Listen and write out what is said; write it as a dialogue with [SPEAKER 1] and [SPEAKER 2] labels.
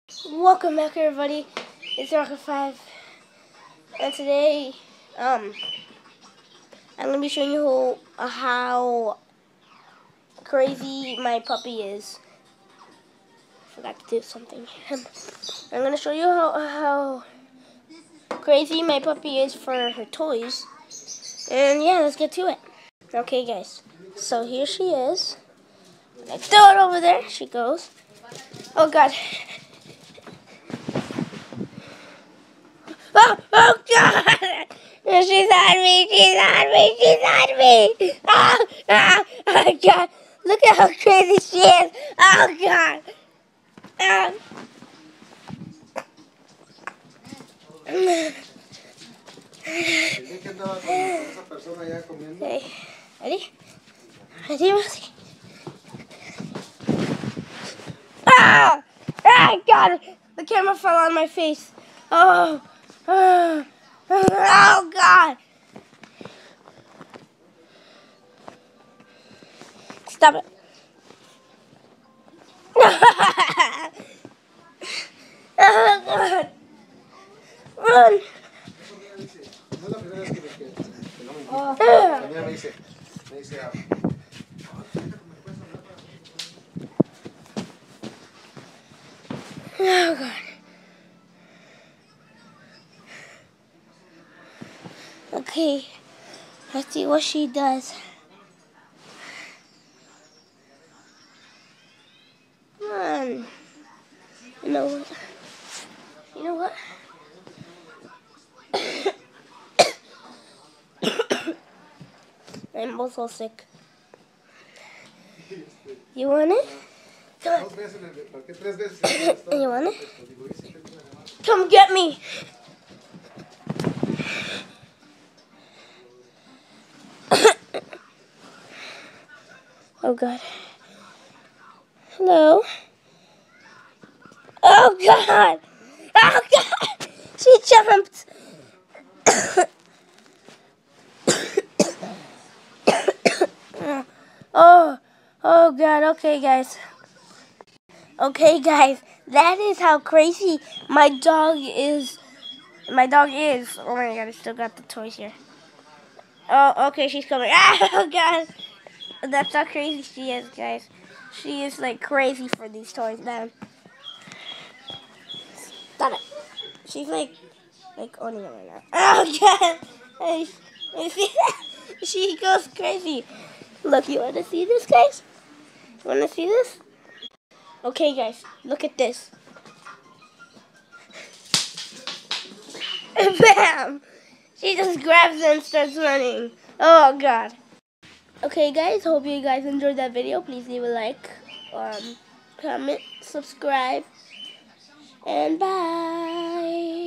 [SPEAKER 1] Welcome back, everybody. It's Rocket5, and today, I'm gonna be showing you how crazy my puppy is. I forgot to do something. I'm gonna show you how crazy my puppy is for her toys. And yeah, let's get to it. Okay, guys. So here she is. I throw it over there. She goes. Oh God. Oh God! She's on me! She's on me! She's on me! Oh God! Look at how crazy she is! Oh God! Okay, ready? Ready, Rosie? Ah! Ah! God! The camera fell on my face. Oh! Oh God! Stop it! Oh God! Run!
[SPEAKER 2] No es la primera vez que no me invita.
[SPEAKER 1] Oh
[SPEAKER 2] También me dice,
[SPEAKER 1] God. Okay, let's see what she does. Come on. You know what? You know what? I'm also sick. You want it? Come on. You want it? Come get me. Oh God. Hello. Oh God. Oh God. She jumped. Oh God. Okay, guys. Okay, guys. That is how crazy my dog is. My dog is. Oh my God. I still got the toys here. Oh, okay. She's coming. Oh God. That's how crazy she is, guys. She is like crazy for these toys, man. Stop it. She's like owning it right now. Oh God! I see that? She goes crazy. Look, you want to see this, guys? You want to see this? Okay, guys, look at this. Bam! She just grabs it and starts running. Oh God. Okay, guys, hope you guys enjoyed that video. Please leave a like, comment, subscribe, and bye.